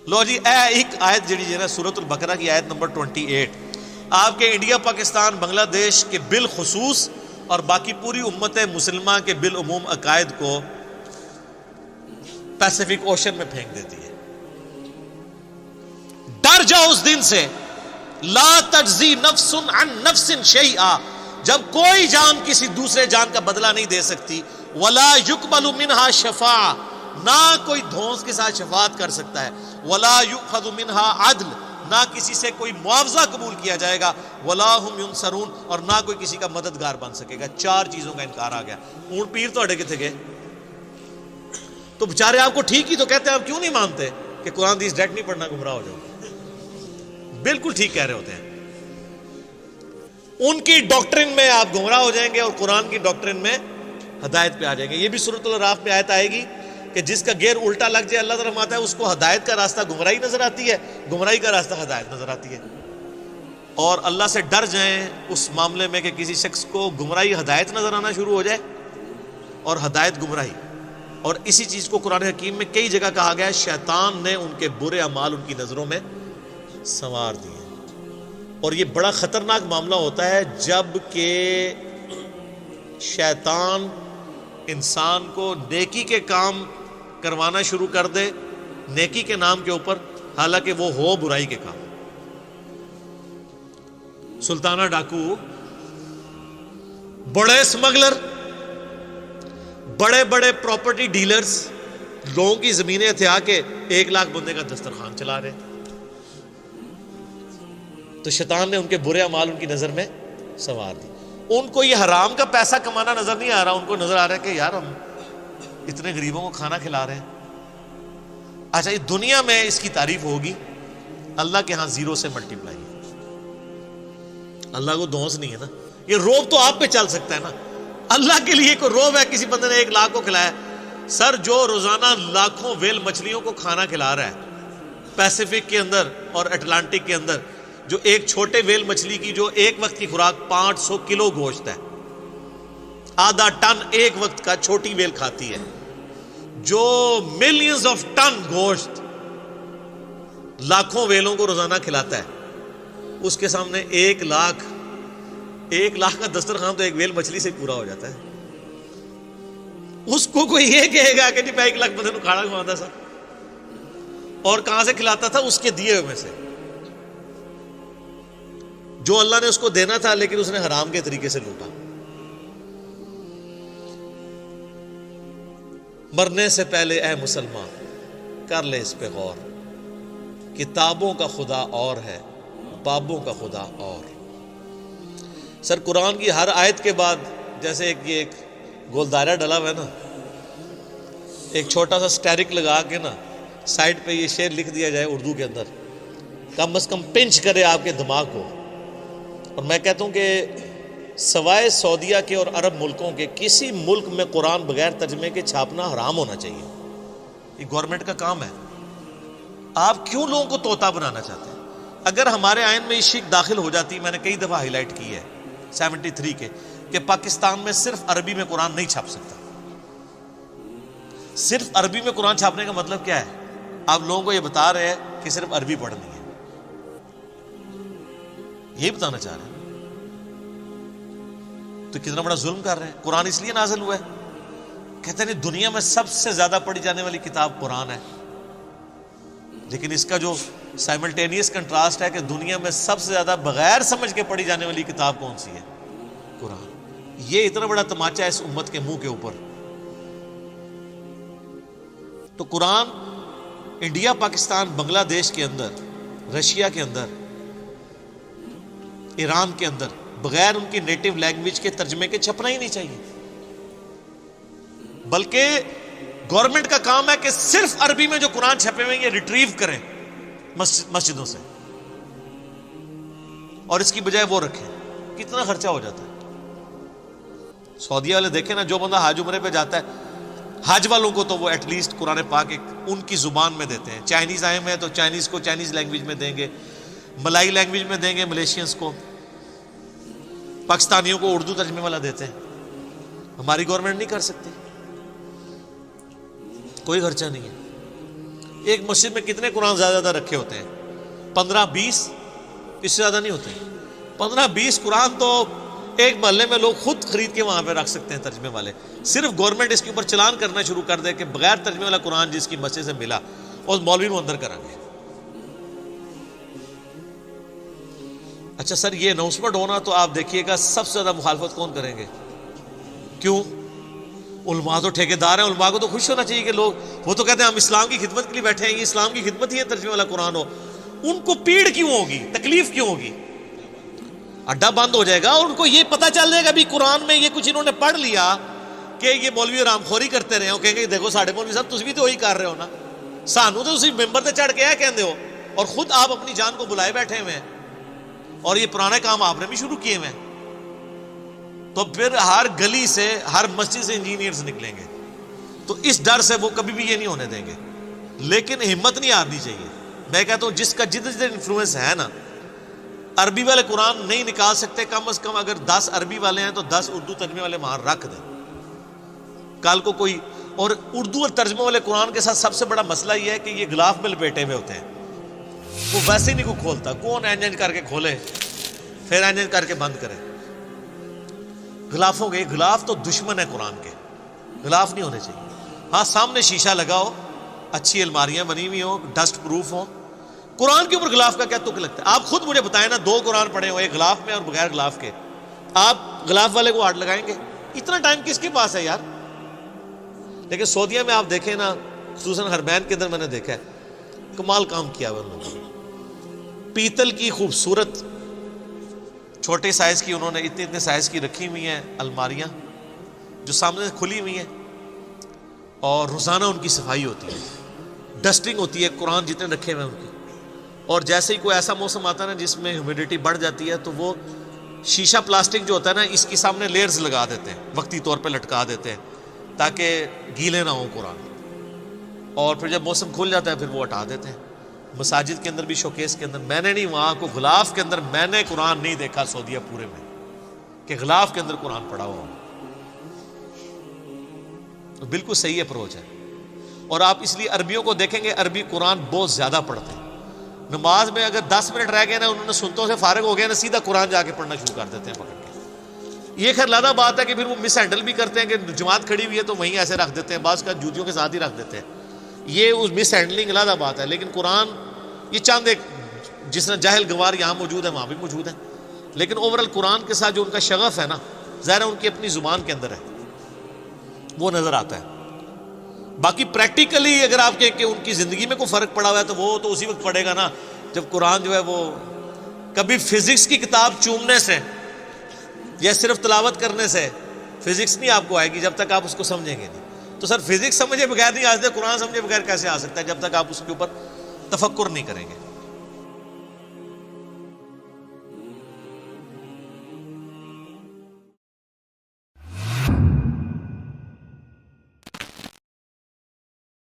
لو جی اے ایک آیت جڑی ہے نا سورۃ البقرہ کی آیت نمبر 28 آپ کے انڈیا پاکستان بنگلہ دیش کے بالخصوص اور باقی پوری امت مسلمہ کے بالعموم عقائد کو پیسیفک اوشن میں پھینک دیتی ہے. ڈر جاؤ اس دن سے، لا تجزی نفس عن نفس شیئا، جب کوئی جان کسی دوسرے جان کا بدلہ نہیں دے سکتی. ولا یقبل منہا شفاعہ، نہ کوئی دھونس کے ساتھ شفاعت کر سکتا ہے. ولا یؤخذ منہا عدل، نہ کسی سے کوئی معاوضہ قبول کیا جائے گا. ولا ہم ینصرون، اور نہ کوئی کسی کا مددگار بن سکے گا. 4 چیزوں کا انکار آ گیا. اونٹ پیر توڑے کتنے گئے؟ تو بےچارے آپ کو ٹھیک ہی تو کہتے ہیں، آپ کیوں نہیں مانتے کہ قرآن حدیث ڈائریکٹ نہیں پڑھنا گمراہ ہو جاؤ؟ بالکل ٹھیک کہہ رہے ہوتے ہیں. ان کی ڈاکٹرن میں آپ گمراہ ہو جائیں گے اور قرآن کی ڈاکٹرن میں ہدایت پہ آ جائیں گے. یہ بھی سورۃ الاعراف میں آیت آئے گی کہ جس کا گیئر الٹا لگ جائے، اللہ تعالیٰ فرماتا ہے اس کو ہدایت کا راستہ گمراہی نظر آتی ہے، گمراہی کا راستہ ہدایت نظر آتی ہے. اور اللہ سے ڈر جائیں اس معاملے میں کہ کسی شخص کو گمراہی ہدایت نظر آنا شروع ہو جائے اور ہدایت گمراہی. اور اسی چیز کو قرآن حکیم میں کئی جگہ کہا گیا ہے، شیطان نے ان کے برے اعمال ان کی نظروں میں سنوار دیے. اور یہ بڑا خطرناک معاملہ ہوتا ہے جب کہ شیطان انسان کو نیکی کے کام کروانا شروع کر دے نیکی کے نام کے اوپر، حالانکہ وہ ہو برائی کے کام. سلطانہ ڈاکو، بڑے اسمگلر، بڑے بڑے پراپرٹی ڈیلرز لوگوں کی زمینیں ہتھیا کے 1 لاکھ بندے کا دسترخوان چلا رہے. تو شیطان نے ان کے برے اعمال ان کی نظر میں سنوار دی. ان کو یہ حرام کا پیسہ کمانا نظر نہیں آ رہا، ان کو نظر آ رہا ہے کہ یار ہم اتنے غریبوں کو کھانا کھلا رہے ہیں. اچھا، یہ دنیا میں اس کی تعریف ہوگی، اللہ کے ہاں 0 سے ملٹیپلائی ہے. اللہ کو دھونس نہیں ہے نا، یہ روب تو آپ پہ چل سکتا ہے نا. اللہ کے لیے کوئی روب ہے کسی بندے نے 1 لاکھ کو کھلایا؟ سر، جو روزانہ لاکھوں ویل مچھلیوں کو کھانا کھلا رہا ہے پیسیفک کے اندر اور اٹلانٹک کے اندر، جو ایک چھوٹے ویل مچھلی کی جو ایک وقت کی خوراک 500 کلو گوشت ہے، آدھا ٹن ایک وقت کا چھوٹی ویل کھاتی ہے، جو ملینز آف ٹن گوشت لاکھوں ویلوں کو روزانہ کھلاتا ہے، اس کے سامنے 1 لاکھ کا دسترخوان تو ایک ویل مچھلی سے پورا ہو جاتا ہے. اس کو کوئی یہ کہے گا کہ نہیں میں 1 لاکھ بندے کو کھانا کھواتا تھا، اور کہاں سے کھلاتا تھا؟ اس کے دیے ہوئے میں سے، جو اللہ نے اس کو دینا تھا لیکن اس نے حرام کے طریقے سے لوٹا. مرنے سے پہلے اے مسلمان کر لے اس پہ غور، کتابوں کا خدا اور ہے، بابوں کا خدا اور. سر، قرآن کی ہر آیت کے بعد جیسے ایک گول دائرہ ڈلا ہوا ہے نا، ایک چھوٹا سا اسٹیرک لگا کے نا سائڈ پہ یہ شعر لکھ دیا جائے اردو کے اندر، کم از کم پنچ کرے آپ کے دماغ کو. اور میں کہتا ہوں کہ سوائے سعودیہ کے اور عرب ملکوں کے کسی ملک میں قرآن بغیر ترجمے کے چھاپنا حرام ہونا چاہیے. یہ گورنمنٹ کا کام ہے. آپ کیوں لوگوں کو طوطا بنانا چاہتے ہیں؟ اگر ہمارے آئین میں یہ شک داخل ہو جاتی، میں نے کئی دفعہ ہائی لائٹ کی ہے 73 کے، کہ پاکستان میں صرف عربی میں قرآن نہیں چھاپ سکتا. صرف عربی میں قرآن چھاپنے کا مطلب کیا ہے؟ آپ لوگوں کو یہ بتا رہے ہیں کہ صرف عربی پڑھنی ہے، یہی بتانا چاہ رہے ہیں. تو کتنا بڑا ظلم کر رہے ہیں. قرآن اس لیے نازل ہوا ہے، کہتے ہیں دنیا میں سب سے زیادہ پڑھی جانے والی کتاب قرآن ہے، لیکن اس کا جو سائملٹینیس کنٹراسٹ ہے کہ دنیا میں سب سے زیادہ بغیر سمجھ کے پڑھی جانے والی کتاب کون سی ہے؟ قرآن. یہ اتنا بڑا تماچا ہے اس امت کے منہ کے اوپر. تو قرآن انڈیا، پاکستان، بنگلہ دیش کے اندر، رشیا کے اندر، ایران کے اندر بغیر ان کی نیٹو لینگویج کے ترجمے کے چھپنا ہی نہیں چاہیے. بلکہ گورنمنٹ کا کام ہے کہ صرف عربی میں جو قرآن چھپے ہوئے یہ ریٹریو کریں مسجدوں سے، اور اس کی بجائے وہ رکھیں. کتنا خرچہ ہو جاتا ہے. سعودیہ والے دیکھیں نا، جو بندہ حج عمرے پہ جاتا ہے، حج والوں کو تو وہ ایٹ لیسٹ قرآن پاک ان کی زبان میں دیتے ہیں. چائنیز آئے ہوئے ہیں تو چائنیز کو چائنیز لینگویج میں دیں گے، ملائی لینگویج میں دیں گے ملیشینز کو، پاکستانیوں کو اردو ترجمے والا دیتے ہیں. ہماری گورنمنٹ نہیں کر سکتی، کوئی خرچہ نہیں ہے. ایک مسجد میں کتنے قرآن زیادہ رکھے ہوتے ہیں؟ 15-20، اس سے زیادہ نہیں ہوتے۔ 15-20 قرآن تو ایک محلے میں لوگ خود خرید کے وہاں پہ رکھ سکتے ہیں ترجمے والے۔ صرف گورنمنٹ اس کے اوپر چلان کرنا شروع کر دے کہ بغیر ترجمے والا قرآن جس کی مسجد سے ملا اس مولوی کو اندر کریں گے۔ اچھا سر، یہ اناؤنسمنٹ ہونا تو آپ دیکھیے گا سب سے زیادہ مخالفت کون کریں گے؟ کیوں؟ علماء تو ٹھیکیدار ہیں، علماء کو تو خوش ہونا چاہیے کہ لوگ، وہ تو کہتے ہیں ہم اسلام کی خدمت کے لیے بیٹھے ہیں، یہ اسلام کی خدمت ہی ہے ترجمے والا قرآن ہو۔ ان کو پیڑ کیوں ہوگی، تکلیف کیوں ہوگی؟ اڈا بند ہو جائے گا اور ان کو یہ پتہ چل جائے گا بھی قرآن میں یہ کچھ انہوں نے پڑھ لیا کہ یہ مولوی رام خوری کرتے رہے ہو، کہیں گے دیکھو ساڑھے مولوی صاحب تسی بھی تو وہی کر رہے ہو نا، سانو تو تسی ممبر تے چڑھ کے کہندے ہو اور خود آپ اپنی جان کو بلائے بیٹھے ہوئے ہیں اور یہ پرانے کام آپ نے بھی شروع کیے ہوئے ہیں۔ تو پھر ہر گلی سے، ہر مسجد سے انجینئرز نکلیں گے، تو اس ڈر سے وہ کبھی بھی یہ نہیں ہونے دیں گے۔ لیکن ہمت نہیں ہارنی چاہیے۔ میں کہتا ہوں جس کا جتنے انفلوئنس ہے نا، عربی والے قرآن نہیں نکال سکتے، کم از کم اگر 10 عربی والے ہیں تو 10 اردو ترجمے والے وہاں رکھ دیں۔ کل کو کوئی، اور اردو اور ترجمے والے قرآن کے ساتھ سب سے بڑا مسئلہ یہ ہے کہ یہ غلاف میں لپیٹے ہوئے ہوتے ہیں، وہ ویسے ہی نہیں کوئی کھولتا، کون اینج کر کے کھولے پھر اینج کر کے بند کرے۔ غلافوں کے، غلاف تو دشمن ہے قرآن کے، غلاف نہیں ہونے چاہیے۔ ہاں سامنے شیشہ لگاؤ، اچھی الماریاں بنی ہوئی ہوں، ڈسٹ پروف ہوں۔ قرآن کے اوپر غلاف کا کیا تک لگتا ہے؟ آپ خود مجھے بتائیں نا، 2 قرآن پڑھے ہو، ایک غلاف میں اور بغیر غلاف کے، آپ غلاف والے کو ہاتھ لگائیں گے؟ اتنا ٹائم کس کے پاس ہے یار؟ لیکن سعودیہ میں آپ دیکھیں نا، خصوصاً حرمین کے اندر میں نے دیکھا ہے، کمال کام کیا ہوا انہوں نے۔ پیتل کی خوبصورت چھوٹے سائز کی انہوں نے اتنے سائز کی رکھی ہوئی ہیں الماریاں جو سامنے سے کھلی ہوئی ہیں، اور روزانہ ان کی صفائی ہوتی ہے، ڈسٹنگ ہوتی ہے، قرآن جتنے رکھے ہوئے ہیں ان کی۔ اور جیسے ہی کوئی ایسا موسم آتا ہے نا جس میں ہیومیڈیٹی بڑھ جاتی ہے تو وہ شیشہ پلاسٹک جو ہوتا ہے نا، اس کی سامنے لیئرز لگا دیتے ہیں، وقتی طور پہ لٹکا دیتے ہیں تاکہ گیلے نہ ہوں قرآن، اور پھر جب موسم کھل جاتا ہے پھر وہ ہٹا دیتے ہیں۔ مساجد کے اندر بھی، شوکیس کے اندر، میں نے نہیں، وہاں کو غلاف کے اندر میں نے قرآن نہیں دیکھا سعودیہ پورے میں کہ غلاف کے اندر قرآن پڑھا ہوا ہو۔ بالکل صحیح اپروچ ہے۔ اور آپ اس لیے عربیوں کو دیکھیں گے، عربی قرآن بہت زیادہ پڑھتے ہیں۔ نماز میں اگر 10 منٹ رہ گئے نا، انہوں نے سنتوں سے فارغ ہو گئے نا، سیدھا قرآن جا کے پڑھنا شروع کر دیتے ہیں پکڑ کے۔ یہ خیر لادہ بات ہے کہ پھر وہ مس ہینڈل بھی کرتے ہیں کہ جماعت کھڑی ہوئی ہے تو وہیں ایسے رکھ دیتے ہیں، بعض کا جوتیوں کے ساتھ ہی رکھ دیتے ہیں، یہ اس مس ہینڈلنگ لادہ بات ہے۔ لیکن قرآن یہ چاند ایک، جس نے جاہل گوار یہاں موجود ہے وہاں بھی موجود ہے، لیکن اوورال قرآن کے ساتھ جو ان کا شغف ہے نا، ظاہر ہے ان کی اپنی زبان کے اندر ہے، وہ نظر آتا ہے۔ باقی پریکٹیکلی اگر آپ کہیں کہ ان کی زندگی میں کوئی فرق پڑا ہوا ہے تو وہ تو اسی وقت پڑے گا نا جب قرآن جو ہے وہ کبھی فزکس کی کتاب چومنے سے یا صرف تلاوت کرنے سے فزکس نہیں آپ کو آئے گی جب تک آپ اس کو سمجھیں گے نہیں۔ تو سر فزکس سمجھے بغیر نہیں آ سکتے، قرآن سمجھے بغیر کیسے آ سکتا ہے جب تک آپ اس کے اوپر تفکر نہیں کریں گے۔